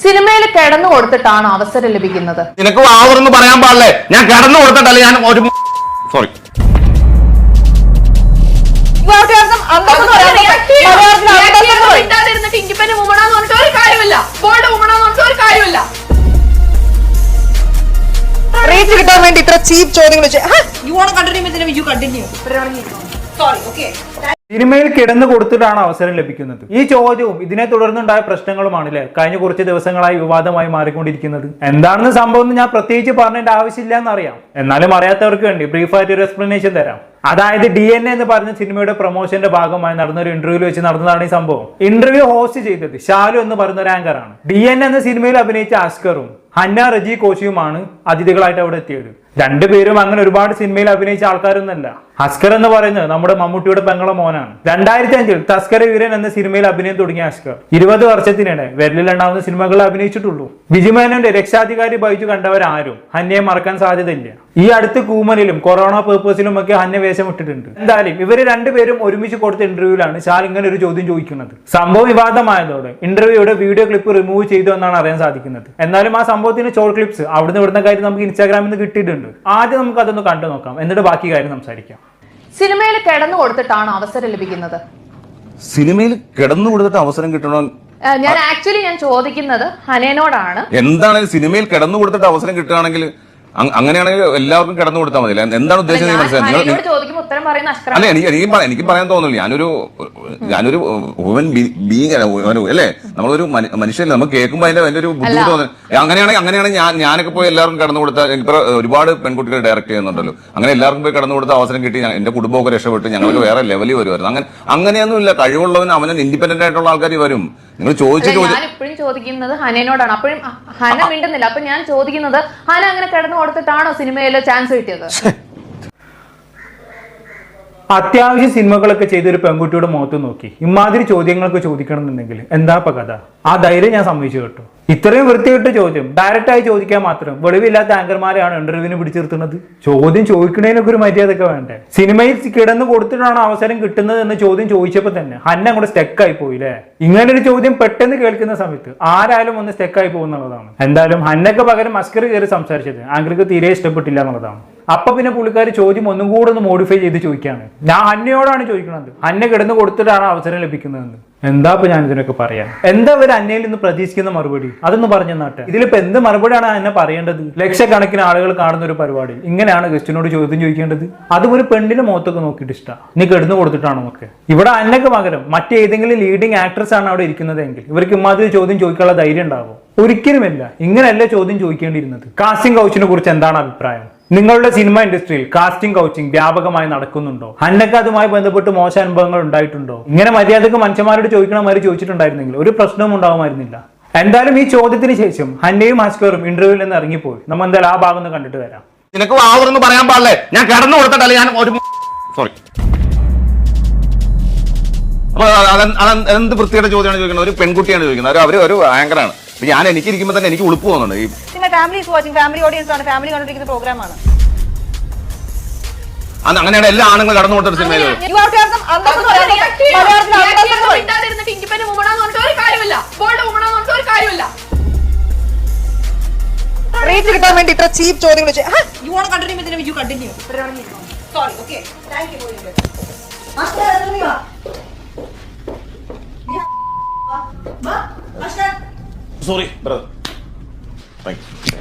സിനിമയിൽ കിടന്നു കൊടുത്തിട്ടാണ് അവസരം ലഭിക്കുന്നത്. നിനക്ക് ആവറെന്ന് പറയാൻ പാടില്ലേ? ഞാൻ കിടന്നു കൊടുത്തിട്ടല്ല, ഞാൻ ഒരു സോറി കിട്ടാൻ വേണ്ടി ഇത്ര ചീപ്പ് ചോദ്യങ്ങൾ സിനിമയിൽ കിടന്നു കൊടുത്തിട്ടാണ് അവസരം ലഭിക്കുന്നത്. ഈ ചോദ്യവും ഇതിനെ തുടർന്നുണ്ടായ പ്രശ്നങ്ങളുമാണല്ലേ കഴിഞ്ഞ കുറച്ച് ദിവസങ്ങളായി വിവാദമായി മാറിക്കൊണ്ടിരിക്കുന്നത്. എന്താണെന്ന് സംഭവം ഞാൻ പ്രത്യേകിച്ച് പറഞ്ഞതിന്റെ ആവശ്യമില്ല എന്നറിയാം. എന്നാലും അറിയാത്തവർക്ക് വേണ്ടി ബ്രീഫായിട്ട് ഒരു എക്സ്പ്ലനേഷൻ തരാം. അതായത് DNA എന്ന് പറഞ്ഞ സിനിമയുടെ പ്രൊമോഷന്റെ ഭാഗമായി നടന്നൊരു ഇന്റർവ്യൂവിൽ വെച്ച് നടന്നതാണ് ഈ സംഭവം. ഇന്റർവ്യൂ ഹോസ്റ്റ് ചെയ്തത് ഷാലു എന്ന് പറയുന്ന ഒരു ആങ്കറാണ്. DNA എന്ന സിനിമയിൽ അഭിനയിച്ച അസ്കറും ഹന്ന റജി കോശിയുമാണ് അതിഥികളായിട്ട് അവിടെ എത്തിയത്. രണ്ടുപേരും അങ്ങനെ ഒരുപാട് സിനിമയിൽ അഭിനയിച്ച ആൾക്കാരൊന്നല്ല. അസ്കർ എന്ന് പറയുന്നത് നമ്മുടെ മമ്മൂട്ടിയുടെ പെങ്ങളെ മോനാണ്. 2005 തസ്കര വീരൻ എന്ന സിനിമയിൽ അഭിനയം തുടങ്ങിയ അസ്കർ 20 വർഷത്തിനിടെ വിരലിലുണ്ടാവുന്ന സിനിമകളിൽ അഭിനയിച്ചിട്ടുള്ളൂ. വിജുമേനോന്റെ രക്ഷാധികാരി ബൈജു കണ്ടവരാരും ഹന്നയെ മറക്കാൻ സാധ്യതയില്ല. ഈ അടുത്ത് കൂമനിലും കൊറോണ പേർപ്പസിലും ഒക്കെ ഹന്ന വേഷം ഇട്ടിട്ടുണ്ട്. എന്തായാലും ഇവര് രണ്ടുപേരും ഒരുമിച്ച് കൊടുത്ത ഇന്റർവ്യൂവിലാണ് ഷാൽ ഇങ്ങനെ ഒരു ചോദ്യം ചോദിക്കുന്നത്. സംഭവം വിവാദമായതോടെ ഇന്റർവ്യൂയുടെ വീഡിയോ ക്ലിപ്പ് റിമൂവ് ചെയ്തു എന്നാണ് അറിയാൻ സാധിക്കുന്നത്. എന്നാലും ആ സംഭവത്തിന് ഷോർട്ട് ക്ലിപ്സ് അവിടുന്ന് ഇവിടുന്ന കാര്യം നമുക്ക് ഇൻസ്റ്റാഗ്രാമിൽ നിന്ന് കിട്ടിയിട്ടുണ്ട്. ആദ്യം നമുക്ക് അതൊന്ന് കണ്ടു നോക്കാം, എന്നിട്ട് ബാക്കി കാര്യം സംസാരിക്കാം. സിനിമയിൽ കിടന്നു കൊടുത്തിട്ടാണ് അവസരം ലഭിക്കുന്നത്. സിനിമയിൽ കിടന്നു കൊടുത്തിട്ട് അവസരം കിട്ടണോ? ഞാൻ ചോദിക്കുന്നത് ഹനേനോടാണ്. എന്താണ് സിനിമയിൽ കിടന്നു കൊടുത്തിട്ട് അവസരം കിട്ടുകയാണെങ്കിൽ അങ്ങനെയാണെങ്കിൽ എല്ലാവർക്കും കിടന്നു കൊടുത്താൽ മതി. എന്താണ് ഉദ്ദേശിച്ചത് മനസ്സിലായി? അല്ല, എനിക്ക് പറയാൻ തോന്നുന്നില്ല. ഞാനൊരു ഹ്യൂമൻ ബീങ് അല്ലേ, നമ്മളൊരു മനുഷ്യല്ലേ, നമുക്ക് കേൾക്കുമ്പോൾ അതിന്റെ ഒരു ബുദ്ധിമുട്ട് തോന്നുന്നു. അങ്ങനെയാണെങ്കിൽ ഞാനൊക്കെ പോയി എല്ലാവർക്കും കടന്നു കൊടുത്താൽ, ഇപ്പൊ ഒരുപാട് പെൺകുട്ടികൾ ഡയറക്ട് ചെയ്യുന്നുണ്ടല്ലോ, അങ്ങനെ എല്ലാവർക്കും പോയി കടന്നു കൊടുത്ത അവസരം കിട്ടി എന്റെ കുടുംബമൊക്കെ രക്ഷപ്പെട്ട് ഞങ്ങൾക്ക് വേറെ ലെവലിൽ വരുമായിരുന്നു. അങ്ങനെയൊന്നും ഇല്ല. കഴിവുള്ളവൻ അവന് ഇൻഡിപെൻഡന്റ് ആയിട്ടുള്ള ആൾക്കാർ വരും. നിങ്ങൾ ഇപ്പോഴും ചോദിക്കുന്നത് ഹനേനോടാണ്. അപ്പോഴും ഹന മിണ്ടുന്നില്ല. അപ്പൊ ഞാൻ ചോദിക്കുന്നത് ഹന അങ്ങനെ കിടന്നു കൊടുത്തിട്ടാണോ സിനിമയിൽ ചാൻസ് കിട്ടിയത്? അത്യാവശ്യം സിനിമകളൊക്കെ ചെയ്തൊരു പെൺകുട്ടിയുടെ മുഖത്ത് നോക്കി ഇമാതിരി ചോദ്യങ്ങളൊക്കെ ചോദിക്കണം എന്നുണ്ടെങ്കിൽ എന്താ ഇപ്പൊ കഥ? ആ ധൈര്യം ഞാൻ സമ്മതിച്ചു കേട്ടോ. ഇത്രയും വൃത്തികെട്ട ചോദ്യം ഡയറക്റ്റായി ചോദിക്കാൻ മാത്രം വെളിവില്ലാത്ത ആങ്കർമാരെയാണ് ഇന്റർവ്യൂവിന് പിടിച്ചിരുത്തുന്നത്. ചോദ്യം ചോദിക്കുന്നതിനൊക്കെ ഒരു മര്യാദയൊക്കെ വേണ്ടേ? സിനിമയിൽ കിടന്നു കൊടുത്തിട്ടാണ് അവസരം കിട്ടുന്നത് എന്ന് ചോദ്യം ചോദിച്ചപ്പോ തന്നെ ഹന്ന അങ്ങോട്ട് സ്റ്റെക്കായി പോയില്ലേ? ഇങ്ങനൊരു ചോദ്യം പെട്ടെന്ന് കേൾക്കുന്ന സമയത്ത് ആരായാലും ഒന്ന് സ്റ്റെക്കായി പോകുന്നുള്ളതാണ്. എന്തായാലും ഹന്നക്ക് പകരം അസ്കർ കയറി സംസാരിച്ചത് ആങ്കർക്ക് തീരെ ഇഷ്ടപ്പെട്ടില്ല എന്നുള്ളതാണ്. അപ്പൊ പിന്നെ പുള്ളിക്കാർ ചോദ്യം ഒന്നും കൂടെ ഒന്ന് മോഡിഫൈ ചെയ്ത് ചോദിക്കാണ്. ഞാൻ ഹന്നയോടാണ് ചോദിക്കുന്നത്, ഹന്ന കിടന്നു കൊടുത്തിട്ടാണ് അവസരം ലഭിക്കുന്നതെന്ന്. എന്താ ഇപ്പൊ ഞാൻ ഇതിനൊക്കെ പറയാൻ? എന്താ ഒരു അന്നയിൽ നിന്ന് പ്രതീക്ഷിക്കുന്ന മറുപടി? അതൊന്ന് പറഞ്ഞു നാട്ടെ. ഇതിലിപ്പോ എന്ത് മറുപടിയാണ് അന്നെ പറയേണ്ടത്? ലക്ഷക്കണക്കിന് ആളുകൾ കാണുന്ന ഒരു പരിപാടി ഇങ്ങനെയാണ് ഗസ്റ്റിനോട് ചോദ്യം ചോദിക്കേണ്ടത്? അതും ഒരു പെണ്ണിന്റെ മുഖത്തൊക്കെ നോക്കിയിട്ട് ഇഷ്ടം നീ കിടന്നു കൊടുത്തിട്ടാണോ നോക്കെ? ഇവിടെ അന്നക്ക് പകരം മറ്റേതെങ്കിലും ലീഡിംഗ് ആക്ട്രസ് ആണ് അവിടെ ഇരിക്കുന്നതെങ്കിൽ ഇവർക്ക് ഇമാതിരി ചോദ്യം ചോദിക്കാനുള്ള ധൈര്യം ഉണ്ടാവും? ഒരിക്കലുമില്ല. ഇങ്ങനെയല്ല ചോദ്യം ചോദിക്കേണ്ടിയിരുന്നത്. കാസ്റ്റിംഗ് കൗച്ചിനെ കുറിച്ച് എന്താണ് അഭിപ്രായം? നിങ്ങളുടെ സിനിമ ഇൻഡസ്ട്രിയിൽ കാസ്റ്റിംഗ് കൗച്ചിങ് വ്യാപകമായി നടക്കുന്നുണ്ടോ? ഹന്നക്ക് അതുമായി ബന്ധപ്പെട്ട് മോശം അനുഭവങ്ങൾ ഉണ്ടായിട്ടുണ്ടോ? ഇങ്ങനെ മര്യാദക്ക് മനുഷ്യന്മാരോട് ചോദിക്കണ മാതിരി ചോദിച്ചിട്ടുണ്ടായിരുന്നെങ്കിൽ ഒരു പ്രശ്നവും ഉണ്ടാവുമായിരുന്നില്ല. എന്തായാലും ഈ ചോദ്യത്തിന് ശേഷം ഹന്നയും അസ്കറും ഇന്റർവ്യൂവിൽ നിന്ന് ഇറങ്ങിപ്പോയി. നമ്മൾ എന്തായാലും ആ ഭാഗം ഒന്ന് കണ്ടിട്ട് വരാം. നിനക്ക് ആവറെന്ന് പറയാൻ പാടില്ലേ? ഞാൻ കിടന്നു കൊടുത്തിട്ടല്ല, ഞാൻ ഒരു സോറി അപ്പൊ എന്ത് വൃത്തിയുടെ ചോദ്യമാണ് ചോദിക്കുന്നത്? ഒരു പെൺകുട്ടിയാണ് ചോദിക്കുന്നത്. അവര് ഒരു ആങ്കറാണ്. ഞാൻ എനിക്കിരിക്കുമ്പോ തന്നെ എനിക്ക് ഉളുപ്പ് തോന്നുന്നുണ്ട്. അങ്ങനെയാണ് എല്ലാ ആണുങ്ങളും കടന്നു കൊടുത്ത സിനിമയിൽ കിട്ടാൻ വേണ്ടി ഇത്ര ചീപ്പ് ചോദ്യങ്ങൾ സോറി ബ്രദർ.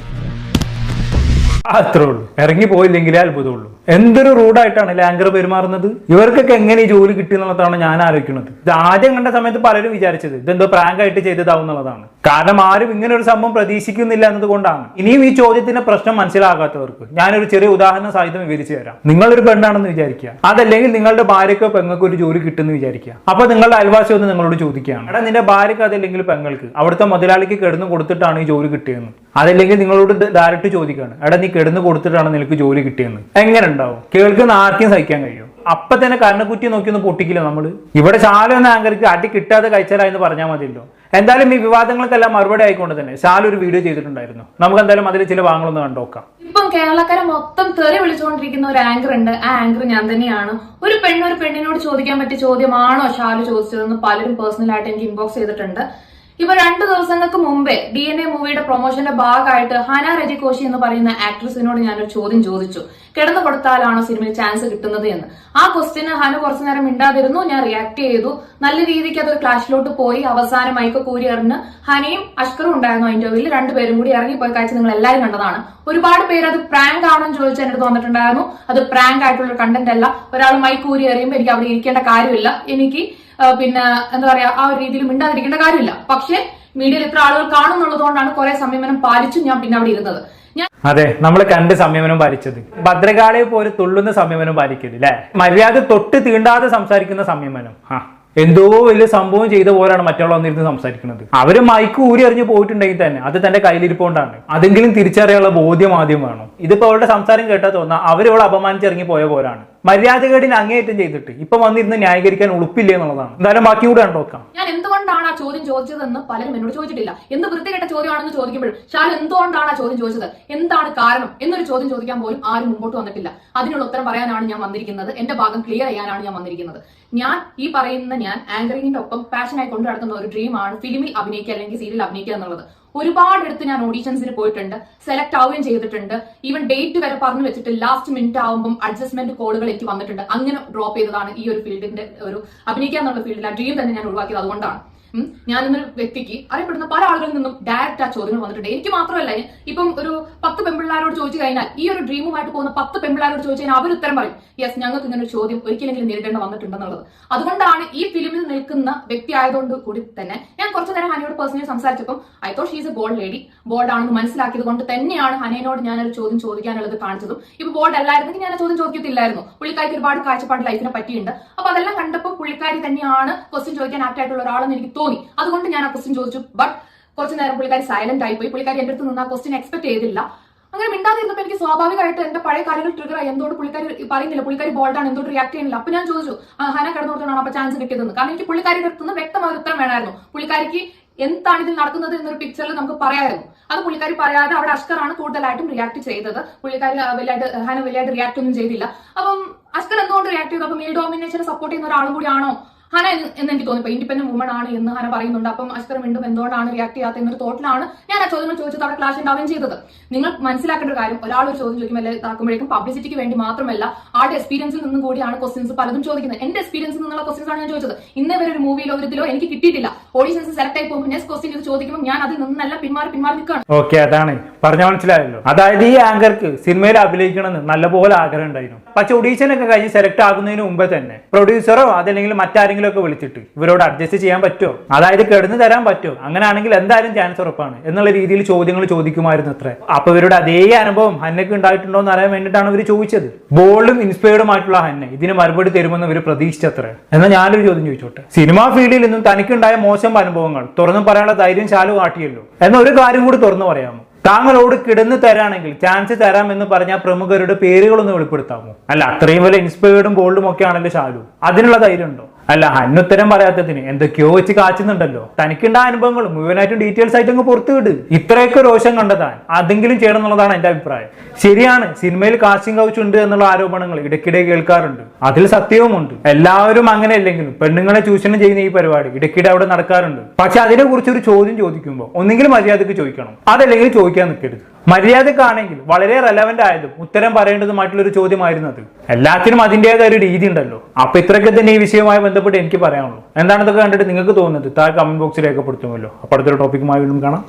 അത്രേ ഉള്ളൂ. ഇറങ്ങി പോയില്ലെങ്കിലേ അത്ഭുതമുള്ളൂ. എന്തൊരു റൂഡായിട്ടാണ് ആങ്കർ പെരുമാറുന്നത്. ഇവർക്കൊക്കെ എങ്ങനെ ഈ ജോലി കിട്ടി എന്നുള്ളതാണ് ഞാൻ ആലോചിക്കുന്നത്. ഇത് ആദ്യം കണ്ട സമയത്ത് പലരും വിചാരിച്ചത് ഇതെന്തോ പ്രാങ്ക് ആയിട്ട് ചെയ്തതാവും എന്നുള്ളതാണ്. കാരണം ആരും ഇങ്ങനെ ഒരു സംഭവം പ്രതീക്ഷിക്കുന്നില്ല എന്നതുകൊണ്ടാണ്. ഇനിയും ഈ ചോദ്യത്തിന്റെ പ്രശ്നം മനസ്സിലാകാത്തവർക്ക് ഞാനൊരു ചെറിയ ഉദാഹരണ സഹിതം വിവരിച്ചു തരാം. നിങ്ങളൊരു പെണ്ണാണെന്ന് വിചാരിക്കുക, അതല്ലെങ്കിൽ നിങ്ങളുടെ ഭാര്യക്കോ പെങ്ങൾക്കോ ഒരു ജോലി കിട്ടുമെന്ന് വിചാരിക്കുക. അപ്പൊ നിങ്ങളുടെ അയൽവാസി ഒന്ന് നിങ്ങളോട് ചോദിക്കുകയാണ്, എടാ നിന്റെ ഭാര്യക്ക് അതല്ലെങ്കിൽ പെങ്ങൾക്ക് അവിടുത്തെ മുതലാളിക്ക് കിടന്നു കൊടുത്തിട്ടാണ് ഈ ജോലി കിട്ടിയെന്ന്. അതല്ലെങ്കിൽ നിങ്ങളോട് ഡയറക്റ്റ് ചോദിക്കുകയാണ്, എടാ നീ കിടന്നു കൊടുത്തിട്ടാണ് നിനക്ക് ജോലി കിട്ടിയെന്ന്. എങ്ങനെ ഉണ്ടാവും? കേൾക്കുന്ന ആർക്കും സഹിക്കാൻ കഴിയും? അപ്പൊ തന്നെ കരണക്കുറ്റി നോക്കി ഒന്ന് പൊട്ടിക്കില്ല നമ്മള്. ഇവിടെ ശാലു എന്ന ആങ്കർക്ക് അടി കിട്ടാതെ കഴിച്ചാലായെന്ന് പറഞ്ഞാൽ മതിയല്ലോ. എന്തായാലും ഈ വിവാദങ്ങൾക്കെല്ലാം മറുപടി ആയിക്കൊണ്ട് തന്നെ ശാലു ഒരു വീഡിയോ ചെയ്തിട്ടുണ്ടായിരുന്നു. നമുക്ക് എന്തായാലും അതിൽ ചില ഭാഗങ്ങളൊന്ന് കണ്ടോക്കാം. ഇപ്പം കേരളക്കാരെ മൊത്തം തെറി വിളിച്ചുകൊണ്ടിരിക്കുന്ന ഒരു ആങ്കർ ഉണ്ട്. ആ ആങ്കർ ഞാൻ തന്നെയാണ്. ഒരു പെണ്ണിനോട് ചോദിക്കാൻ പറ്റിയ ചോദ്യമാണോ ശാലു ചോദിച്ചതെന്ന് പലരും പേഴ്സണലായിട്ട് എനിക്ക് ഇൻബോക്സ് ചെയ്തിട്ടുണ്ട്. ഇപ്പൊ 2 ദിവസങ്ങൾക്ക് മുമ്പേ അടുത്തിടെ DNA മൂവിയുടെ പ്രൊമോഷന്റെ ഭാഗമായിട്ട് ഹന രജി കോശി എന്ന് പറയുന്ന ആക്ട്രസിനോട് ഞാനൊരു ചോദ്യം ചോദിച്ചു, കിടന്നു കൊടുത്താലാണോ സിനിമയിൽ ചാൻസ് കിട്ടുന്നത് എന്ന്. ആ ക്വസ്റ്റിന് ഹന കുറച്ചു നേരം മിണ്ടാതിരുന്നു. ഞാൻ റിയാക്ട് ചെയ്തു. നല്ല രീതിക്ക് അതൊരു ക്ലാഷിലോട്ട് പോയി. അവസാനം മൈക്ക് കൂരി എറിഞ്ഞ് ഹനയും അഷ്കറും ഉണ്ടായിരുന്നു ഇന്റർവ്യൂവിൽ. രണ്ടുപേരും കൂടി ഇറങ്ങിപ്പോയി കാഴ്ച നിങ്ങൾ എല്ലാവരും കണ്ടതാണ്. ഒരുപാട് പേര് അത് പ്രാങ്ക് ആണെന്ന് ചോദിച്ച് എന്റെ അടുത്ത് വന്നിട്ടുണ്ടായിരുന്നു. അത് പ്രാങ്ക് ആയിട്ടുള്ള കണ്ടന്റ് അല്ല. ഒരാൾ മൈക്ക് കൂരി എറിയുമ്പോൾ എനിക്ക് അവിടെ ഇരിക്കേണ്ട കാര്യമില്ല. എനിക്ക് പിന്നെ എന്താ പറയാ, ആ ഒരു രീതിയിൽ മിണ്ടാതിരിക്കേണ്ട കാര്യമില്ല. പക്ഷെ മീഡിയയിൽ ഇത്ര ആളുകൾ കാണുന്നുള്ളതുകൊണ്ടാണ് കുറെ സംയമനം പാലിച്ചു ഞാൻ പിന്നെ അവിടെ ഇരുന്നത്. അതെ, നമ്മൾ കണ്ട് സംയമനം പാലിച്ചത്. ഭദ്രകാളിയെ പോലെ തുള്ളുന്ന സംയമനം പാലിക്കരുത് അല്ലെ, മര്യാദ തൊട്ട് തീണ്ടാതെ സംസാരിക്കുന്ന സംയമനം. എന്തോ വലിയ സംഭവം ചെയ്ത പോലാണ് മറ്റുള്ള വന്നിരുന്ന് സംസാരിക്കുന്നത്. അവര് മൈക്ക് ഊരി എറിഞ്ഞ് പോയിട്ടുണ്ടെങ്കിൽ തന്നെ അത് തന്റെ കയ്യിലിരിപ്പോണ്ടാണ്. അതെങ്കിലും തിരിച്ചറിയാനുള്ള ബോധ്യം ആദ്യം വേണം. ഇതിപ്പോ അവരുടെ സംസാരം കേട്ടാൽ തോന്നാ അവരോട് അപമാനിച്ചിറങ്ങി പോയ പോലാണ്. മര്യാദകേടിന് അങ്ങേയറ്റം ചെയ്തിട്ട് ഇപ്പൊ വന്നിരുന്ന് ന്യായീകരിക്കാൻ ഉളുപ്പില്ല എന്നുള്ളതാണ്. എന്തായാലും ബാക്കി കൂടെ കണ്ടോക്കാം. ഞാൻ എന്തുകൊണ്ടാണ് ആ ചോദ്യം ചോദിച്ചതെന്ന് പലരും എന്നോട് ചോദിച്ചിട്ടില്ല. എന്ത് വൃത്തികെട്ട ചോദ്യമാണെന്ന് ചോദിക്കുമ്പോഴും ഷാൽ എന്തുകൊണ്ടാണ് ആ ചോദ്യം ചോദിച്ചത്, എന്താണ് കാരണം എന്നൊരു ചോദ്യം ചോദിക്കാൻ പോലും ആരും മുമ്പോട്ട് വന്നിട്ടില്ല. അതിനുള്ള ഉത്തരം പറയാനാണ് ഞാൻ വന്നിരിക്കുന്നത്. എന്റെ ഭാഗം ക്ലിയർ ചെയ്യാനാണ് ഞാൻ വന്നിരിക്കുന്നത്. ഞാൻ ഈ പറയുന്ന ഞാൻ ആങ്കറിങ്ങിന്റെ ഒപ്പം പാഷനായി കൊണ്ടു നടക്കുന്ന ഒരു ഡ്രീമാണ് ഫിലിമിൽ അഭിനയിക്കുക അല്ലെങ്കിൽ സീരിയൽ അഭിനയിക്കുക എന്നുള്ളത്. ഒരുപാട് ഞാൻ ഓഡീഷൻസിന് പോയിട്ടുണ്ട്, സെലക്ട് ആവുകയും ചെയ്തിട്ടുണ്ട്. ഈവൻ ഡേറ്റ് വരെ പറഞ്ഞു വെച്ചിട്ട് ലാസ്റ്റ് മിനിറ്റ് ആവുമ്പോൾ അഡ്ജസ്റ്റ്മെന്റ് കോളുകൾ എനിക്ക് വന്നിട്ടുണ്ട്. അങ്ങനെ ഡ്രോപ്പ് ചെയ്തതാണ് ഈ ഒരു ഫീൽഡിന്റെ ഒരു അഭിനയിക്കുക എന്നുള്ള ഫീൽഡിൽ ആ ഡ്രീം തന്നെ ഞാൻ ഒഴിവാക്കിയത് അതുകൊണ്ടാണ്. ഞാൻ ഇന്നൊരു വ്യക്തിക്ക് അറിയപ്പെടുന്ന പല ആളുകളിൽ നിന്നും ഡയറക്റ്റ് ആ ചോദ്യങ്ങൾ വന്നിട്ടുണ്ട്. എനിക്ക് മാത്രമല്ല, ഇപ്പം ഒരു 10 പെൺപിള്ളാരോട് ചോദിച്ചു കഴിഞ്ഞാൽ, ഈ ഒരു ഡ്രീമുമായിട്ട് പോകുന്ന 10 പെൺപിള്ളാരോട് ചോദിച്ചു കഴിഞ്ഞാൽ അവർ ഉത്തരം പറയും, യെസ് ഞങ്ങൾക്ക് ഇങ്ങനെ ഒരു ചോദ്യം ഒരിക്കലെങ്കിലും നേരിടേണ്ട വന്നിട്ടുണ്ടെന്നുള്ളത്. അതുകൊണ്ടാണ് ഈ ഫിലിമിൽ നിൽക്കുന്ന വ്യക്തി ആയതുകൊണ്ട് കൂടി തന്നെ ഞാൻ കുറച്ചു നേരം ഹനയോട് പേഴ്സണലി സംസാരിച്ചപ്പോൾ I thought she's A bold lady, bold ആണെന്ന് മനസ്സിലാക്കിയത് കൊണ്ട് തന്നെയാണ് ഹനയോട് ഞാനൊരു ചോദ്യം ചോദിക്കാനുള്ളത് കാണിച്ചതും. ഇപ്പൊ ബോൾഡ് അല്ലായിരുന്നെങ്കിൽ ഞാൻ ചോദ്യം ചോദിക്കത്തില്ലായിരുന്നു. പുള്ളിക്കാരിക്ക് ഒരുപാട് കാഴ്ചപ്പാട് ലൈഫിനെ പറ്റിയുണ്ട്. അപ്പൊ അതെല്ലാം കണ്ടപ്പോൾ പുള്ളിക്കാരി തന്നെയാണ് ക്വസ്റ്റ്യൻ ചോദിക്കാൻ ആപ്റ്റ് ആയിട്ടുള്ള ഒരാളെന്ന് എനിക്ക് തോന്നി. അതുകൊണ്ട് ഞാൻ ആ ക്വസ്റ്റ്യൻ ചോദിച്ചു. ബട്ട് കുറച്ചു നേരം പുള്ളിക്കാരി സൈലന്റ് ആയിപ്പോയി. പുള്ളിക്കാരി എന്റെ അടുത്ത് നിന്ന് ആ ക്വസ്റ്റ്യൻ എക്സ്പെക്ട് ചെയ്തില്ല. അങ്ങനെ മിണ്ടാതിരുന്നപ്പോൾ എനിക്ക് സ്വാഭാവികമായിട്ട് എന്റെ പഴയ കാര്യങ്ങൾ ട്രിഗർ ആയി. എന്തുകൊണ്ട് പുള്ളിക്കാരി പറയുന്നില്ല, പുള്ളിക്കാരി ബോൾഡാണ്, എന്തുകൊണ്ട് റിയാക്ട് ചെയ്യുന്നില്ല. അപ്പൊ ഞാൻ ചോദിച്ചു ഹന കിടന്നുകൊണ്ടാണ് അപ്പൊ ചാൻസ് കിട്ടിയതെന്ന്. കാരണം എനിക്ക് പുള്ളിക്കാരിയുടെ അടുത്ത് നിന്ന് വ്യക്തമായ ഉത്തരം വേണമായിരുന്നു. പുള്ളിക്കാരിക്ക് എന്താണ് ഇതിൽ നടക്കുന്നത് എന്നൊരു പിക്ചറിൽ നമുക്ക് പറയാമായിരുന്നു. അത് പുള്ളിക്കാരി പറയാതെ അവിടെ അഷ്കറാണ് കൂടുതലായിട്ടും റിയാക്ട് ചെയ്തത്. പുള്ളിക്കാരി ഹന വലിയായിട്ട് റിയാക്ട് ഒന്നും ചെയ്തില്ല. അപ്പം അഷ്കർ എന്തുകൊണ്ട് റിയാക്ട് ചെയ്തു? അപ്പൊ മെയിൽ ഡോമിനേഷനെ സപ്പോർട്ട് ചെയ്യുന്ന ഒരാളും കൂടിയാണോ ഹന എന്ന് എനിക്ക് തോന്നിപ്പോ. ഇൻഡിപെൻഡന്റ് വുമൺ ആണ് എന്ന് ഹന പറയുന്നുണ്ട്. അപ്പം അഷ്കർ വീണ്ടും എന്തുകൊണ്ടാണ് റിയാക്ട് ചെയ്യാത്ത എന്നൊരു തോട്ടിലാണ് ഞാൻ ആ ചോദ്യങ്ങൾ ചോദിച്ചത്. അവിടെ ക്ലാഷ് ഉണ്ടാവുകയും ചെയ്തത്. നിങ്ങൾ മനസ്സിലാക്കേണ്ട ഒരു കാര്യം, ഒരാൾ ഒരു ചോദ്യം ചോദിക്കുമ്പോൾ ഇതാക്കുമ്പോഴേക്കും പബ്ലിസിറ്റിക്ക് വേണ്ടി മാത്രമല്ല ആളുടെ എക്സ്പീരിയൻസിൽ നിന്നും കൂടിയാണ് ക്വസ്റ്റ്യൻസ് പലതും ചോദിക്കുന്നത്. എന്റെ എക്സ്പീരിയൻസിൽ നിന്നുള്ള ക്വസ്റ്റ്യൻസ് ആണ് ഞാൻ ചോദിച്ചത്. ഇന്നേ വരെ ഒരു മൂവിയിലോ ഒരു ഇതിലോ എനിക്ക് കിട്ടിയിട്ടില്ല. ഓഡീഷൻസ് സെലക്ട് ആയി പോകുമ്പോൾ നെക്സ്റ്റ് ക്വസ്റ്റ്യൻ ഇത് ചോദിക്കുമ്പോൾ ഞാൻ അതിൽ നിന്നെല്ലാം പിന്മാറി നിൽക്കുകയാണ്. ഓക്കെ, അതാണ് പറഞ്ഞ മനസ്സിലായല്ലോ. അതായത് ഈ ആങ്കർക്ക് സിനിമയിൽ അഭിനയിക്കണമെന്ന് നല്ലപോലെ ആഗ്രഹം ഉണ്ടായിരുന്നു. പക്ഷെ ഓഡീഷനൊക്കെ കഴിഞ്ഞ് സെലക്ട് ആകുന്നതിന് മുമ്പേ തന്നെ പ്രൊഡ്യൂസറോ അതല്ലെങ്കിൽ മറ്റാരെങ്കിലും ഒക്കെ വിളിച്ചിട്ട് ഇവരോട് അഡ്ജസ്റ്റ് ചെയ്യാൻ പറ്റുമോ, അതായത് കിടന്നു തരാൻ പറ്റുമോ, അങ്ങനെയാണെങ്കിൽ എന്തായാലും ചാൻസ് ഉറപ്പാണ് എന്നുള്ള രീതിയിൽ ചോദ്യങ്ങൾ ചോദിക്കുമായിരുന്നു അത്ര. അപ്പൊ ഇവരുടെ അതേ അനുഭവം ഹന്നയ്ക്ക് ഉണ്ടായിട്ടുണ്ടോ എന്ന് അറിയാൻ വേണ്ടിയിട്ടാണ് ഇവർ ചോദിച്ചത്. ബോൾഡും ഇൻസ്പയർഡും ആയിട്ടുള്ള ഹന്ന ഇതിന് മറുപടി തരുമെന്ന് ഇവർ പ്രതീക്ഷിച്ചത്ര. എന്നാൽ ഞാനൊരു ചോദ്യം ചോദിച്ചോട്ടെ, സിനിമാ ഫീൽഡിൽ നിന്നും തനിക്കുണ്ടായ മോശം അനുഭവങ്ങൾ തുറന്നു പറയാനുള്ള ധൈര്യം ശാലു കാട്ടിയല്ലോ. എന്നാൽ ഒരു കാര്യം കൂടി തുറന്നു പറയാമോ? താങ്കളോട് കിടന്ന് തരാണെങ്കിൽ ചാൻസ് തരാം എന്ന് പറഞ്ഞാൽ പ്രമുഖരുടെ പേരുകളൊന്ന് വെളിപ്പെടുത്താമോ? അല്ല, അത്രയും വലിയ ഇൻസ്പയർഡും ബോൾഡും ഒക്കെ ആണല്ലോ ശാലു. അതിനുള്ള ധൈര്യം ഉണ്ടോ? അല്ല, ഹന്നുത്തരം പറയാത്തതിന് എന്തൊക്കെയോ വെച്ച് കാച്ചുന്നുണ്ടല്ലോ. തനിക്കുണ്ടായ അനുഭവങ്ങൾ മുഴുവനായിട്ടും ഡീറ്റെയിൽസ് ആയിട്ട് അങ്ങ് പുറത്തു വിട്. ഇത്രയൊക്കെ രോഷം കണ്ടെത്താൻ അതെങ്കിലും ചെയ്യണം എന്നുള്ളതാണ് എന്റെ അഭിപ്രായം. ശരിയാണ്, സിനിമയിൽ കാസ്റ്റിംഗ് കൗച്ച് ഉണ്ട് എന്നുള്ള ആരോപണങ്ങൾ ഇടയ്ക്കിടെ കേൾക്കാറുണ്ട്. അതിൽ സത്യവുമുണ്ട്. എല്ലാവരും അങ്ങനെ അല്ലെങ്കിലും പെണ്ണുങ്ങളെ ചൂഷണം ചെയ്യുന്ന ഈ പരിപാടി ഇടയ്ക്കിടെ അവിടെ നടക്കാറുണ്ട്. പക്ഷെ അതിനെ കുറിച്ച് ഒരു ചോദ്യം ചോദിക്കുമ്പോൾ ഒന്നെങ്കിലും മര്യാദക്ക് ചോദിക്കണം, അതല്ലെങ്കിൽ ചോദിക്കാൻ നിൽക്കരുത്. മര്യാദക്കാണെങ്കിൽ വളരെ റെലവന്റ് ആയതും ഉത്തരം പറയേണ്ടതുമായിട്ടുള്ള ഒരു ചോദ്യമായിരുന്നു അത്. എല്ലാത്തിനും അതിൻ്റെതായ ഒരു രീതി ഉണ്ടല്ലോ. അപ്പൊ ഇത്രയൊക്കെ തന്നെ ഈ വിഷയവുമായി ബന്ധപ്പെട്ട് എനിക്ക് പറയാനുള്ളൂ. എന്താണെന്നൊക്കെ കണ്ടിട്ട് നിങ്ങൾക്ക് തോന്നുന്നത് താഴെ കമന്റ് ബോക്സിൽ രേഖപ്പെടുത്തുമല്ലോ. അപ്പോൾ അടുത്തൊരു ടോപ്പിക്കുമായി വീണ്ടും കാണാം.